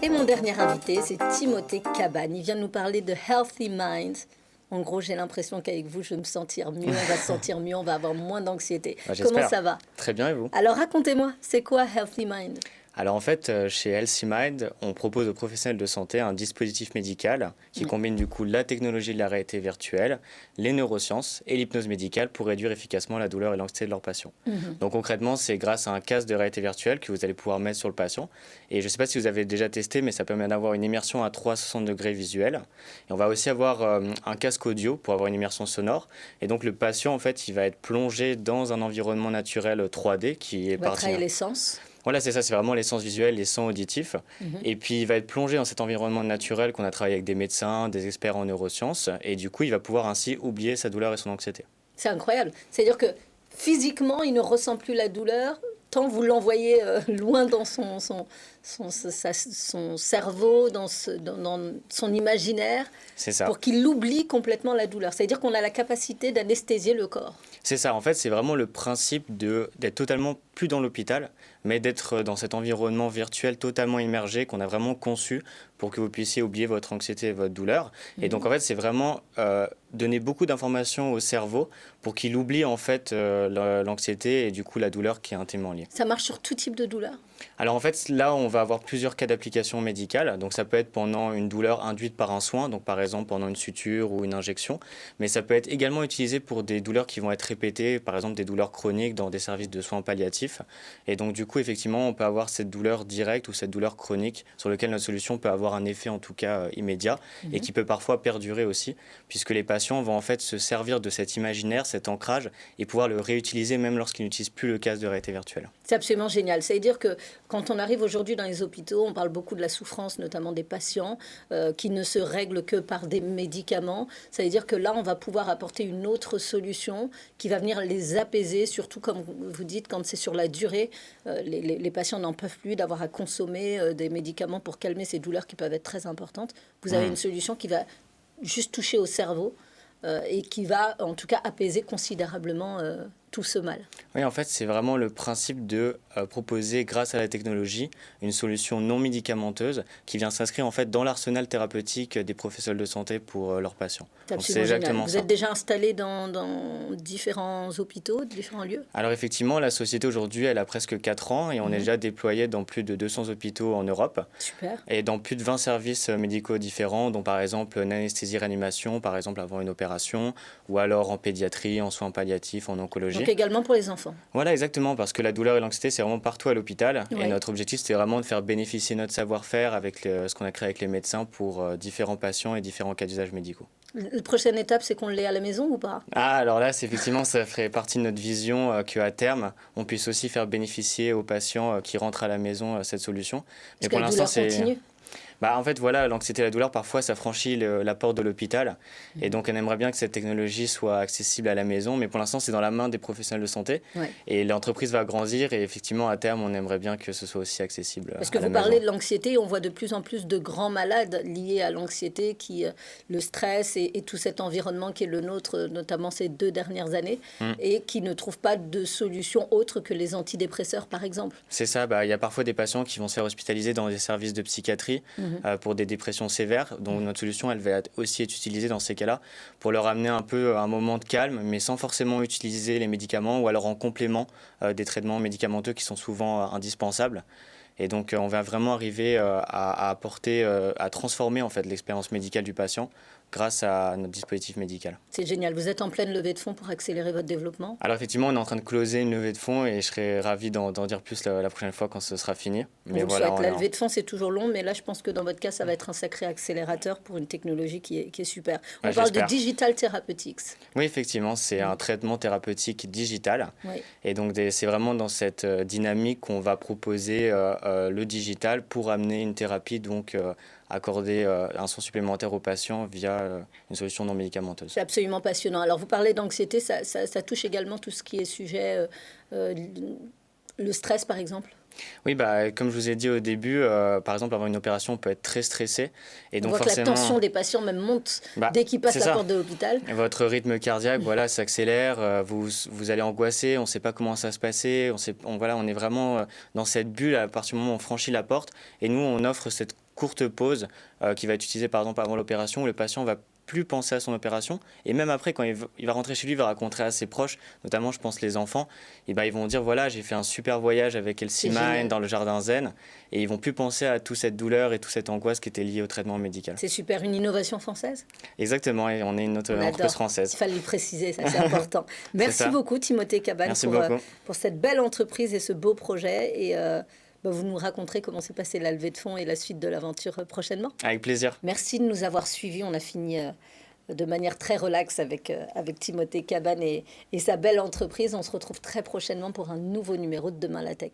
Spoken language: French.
Et mon dernier invité, c'est Timothée Cabane. Il vient nous parler de Healthy Mind. En gros, j'ai l'impression qu'avec vous, je vais me sentir mieux, on va se sentir mieux, on va avoir moins d'anxiété. Comment ça va? Très bien, et vous? Alors racontez-moi, c'est quoi Healthy Mind? Alors en fait, chez Healthy Mind, on propose aux professionnels de santé un dispositif médical qui combine du coup la technologie de la réalité virtuelle, les neurosciences et l'hypnose médicale pour réduire efficacement la douleur et l'anxiété de leurs patients. Donc concrètement, c'est grâce à un casque de réalité virtuelle que vous allez pouvoir mettre sur le patient. Et je ne sais pas si vous avez déjà testé, mais ça permet d'avoir une immersion à 360 degrés visuel. Et on va aussi avoir un casque audio pour avoir une immersion sonore. Et donc le patient, en fait, il va être plongé dans un environnement naturel 3D qui est On va travailler les sens. Voilà, c'est ça, c'est vraiment les sens visuels, les sons auditifs. Et puis, il va être plongé dans cet environnement naturel qu'on a travaillé avec des médecins, des experts en neurosciences. Et du coup, il va pouvoir ainsi oublier sa douleur et son anxiété. C'est incroyable. C'est-à-dire que physiquement, il ne ressent plus la douleur, tant vous l'envoyez loin dans son cerveau, dans son imaginaire, C'est ça. pour qu'il oublie complètement la douleur. C'est-à-dire qu'on a la capacité d'anesthésier le corps. C'est ça, en fait, c'est vraiment le principe d'être totalement plus dans l'hôpital, mais d'être dans cet environnement virtuel totalement immergé qu'on a vraiment conçu pour que vous puissiez oublier votre anxiété et votre douleur. Et donc, en fait, c'est vraiment donner beaucoup d'informations au cerveau pour qu'il oublie, en fait, l'anxiété et du coup la douleur qui est intimement liée. Ça marche sur tout type de douleur? Alors en fait, là, on va avoir plusieurs cas d'application médicale. Donc ça peut être pendant une douleur induite par un soin, donc par exemple pendant une suture ou une injection. Mais ça peut être également utilisé pour des douleurs qui vont être répétées, par exemple des douleurs chroniques dans des services de soins palliatifs. Et donc du coup, effectivement, on peut avoir cette douleur directe ou cette douleur chronique sur laquelle notre solution peut avoir un effet en tout cas immédiat et qui peut parfois perdurer aussi, puisque les patients vont en fait se servir de cet imaginaire, cet ancrage et pouvoir le réutiliser même lorsqu'ils n'utilisent plus le casque de réalité virtuelle. C'est absolument génial. C'est-à-dire que quand on arrive aujourd'hui dans les hôpitaux, on parle beaucoup de la souffrance, notamment des patients, qui ne se règlent que par des médicaments. Ça veut dire que là, on va pouvoir apporter une autre solution qui va venir les apaiser, surtout comme vous dites, quand c'est sur la durée. Les patients n'en peuvent plus d'avoir à consommer des médicaments pour calmer ces douleurs qui peuvent être très importantes. Vous avez une solution qui va juste toucher au cerveau et qui va en tout cas apaiser considérablement tout ce mal. Oui, en fait, c'est vraiment le principe de proposer, grâce à la technologie, une solution non médicamenteuse qui vient s'inscrire en fait dans l'arsenal thérapeutique des professionnels de santé pour leurs patients. C'est absolument génial. Vous êtes déjà installé dans différents hôpitaux, différents lieux? Alors effectivement, la société aujourd'hui, elle a presque 4 ans et on est déjà déployé dans plus de 200 hôpitaux en Europe. Super. Et dans plus de 20 services médicaux différents, dont par exemple une anesthésie-réanimation, par exemple avant une opération, ou alors en pédiatrie, en soins palliatifs, en oncologie. Donc également pour les enfants. Voilà, exactement, parce que la douleur et l'anxiété, c'est vraiment partout à l'hôpital. Ouais. Et notre objectif, c'est vraiment de faire bénéficier notre savoir-faire avec ce qu'on a créé avec les médecins pour différents patients et différents cas d'usage médicaux. La prochaine étape, c'est qu'on l'ait à la maison ou pas? Ah, alors là, effectivement, ça ferait partie de notre vision qu'à terme, on puisse aussi faire bénéficier aux patients qui rentrent à la maison cette solution. Mais pour l'instant, c'est... continue. En fait, voilà, l'anxiété et la douleur, parfois, ça franchit la porte de l'hôpital. Et donc, on aimerait bien que cette technologie soit accessible à la maison. Mais pour l'instant, c'est dans la main des professionnels de santé. Ouais. Et l'entreprise va grandir. Et effectivement, à terme, on aimerait bien que ce soit aussi accessible Parce que vous parlez de l'anxiété, on voit de plus en plus de grands malades liés à l'anxiété, le stress et tout cet environnement qui est le nôtre, notamment ces 2 dernières années, et qui ne trouvent pas de solution autre que les antidépresseurs, par exemple. C'est ça. Il y a parfois des patients qui vont se faire hospitaliser dans des services de psychiatrie. Pour des dépressions sévères. Donc notre solution, elle va aussi être utilisée dans ces cas-là pour leur amener un peu un moment de calme, mais sans forcément utiliser les médicaments ou alors en complément des traitements médicamenteux qui sont souvent indispensables. Et donc on va vraiment arriver à apporter, à transformer en fait l'expérience médicale du patient grâce à notre dispositif médical. C'est génial. Vous êtes en pleine levée de fonds pour accélérer votre développement? Alors effectivement, on est en train de closer une levée de fonds et je serai ravi d'en dire plus la prochaine fois quand ce sera fini. Mais voilà, la levée de fonds, c'est toujours long, mais là, je pense que dans votre cas, ça va être un sacré accélérateur pour une technologie qui est super. On parle de Digital Therapeutics. Oui, effectivement, c'est un traitement thérapeutique digital. Oui. Et donc, c'est vraiment dans cette dynamique qu'on va proposer le digital pour amener une thérapie, donc accorder un soin supplémentaire aux patients via une solution non médicamenteuse. C'est absolument passionnant. Alors, vous parlez d'anxiété, ça touche également tout ce qui est sujet, le stress, par exemple? Oui, bah, comme je vous ai dit au début, par exemple, avant une opération, on peut être très stressé. Et On donc voit que la tension forcément, des patients même monte bah, dès qu'ils passent c'est la ça. porte de l'hôpital. Votre rythme cardiaque, voilà, s'accélère, vous allez angoisser, on ne sait pas comment ça va se passer, voilà, on est vraiment dans cette bulle à partir du moment où on franchit la porte. Et nous, on offre cette courte pause qui va être utilisée par exemple avant l'opération, où le patient va plus penser à son opération. Et même après, quand il va rentrer chez lui, il va raconter à ses proches, notamment je pense les enfants, et ben, ils vont dire, voilà, j'ai fait un super voyage avec C'est Elsie Mine génial. dans le jardin zen, et ils vont plus penser à toute cette douleur et toute cette angoisse qui était liée au traitement médical. C'est super, une innovation française. Exactement, et on est une On entreprise adore. Il française. fallait le préciser, ça c'est important. C'est Merci ça. beaucoup Timothée Cabane Merci beaucoup. pour cette belle entreprise et ce beau projet. Et vous nous raconterez comment s'est passée la levée de fonds et la suite de l'aventure prochainement. Avec plaisir. Merci de nous avoir suivis. On a fini de manière très relaxe avec Timothée Cabane et sa belle entreprise. On se retrouve très prochainement pour un nouveau numéro de Demain la Tech.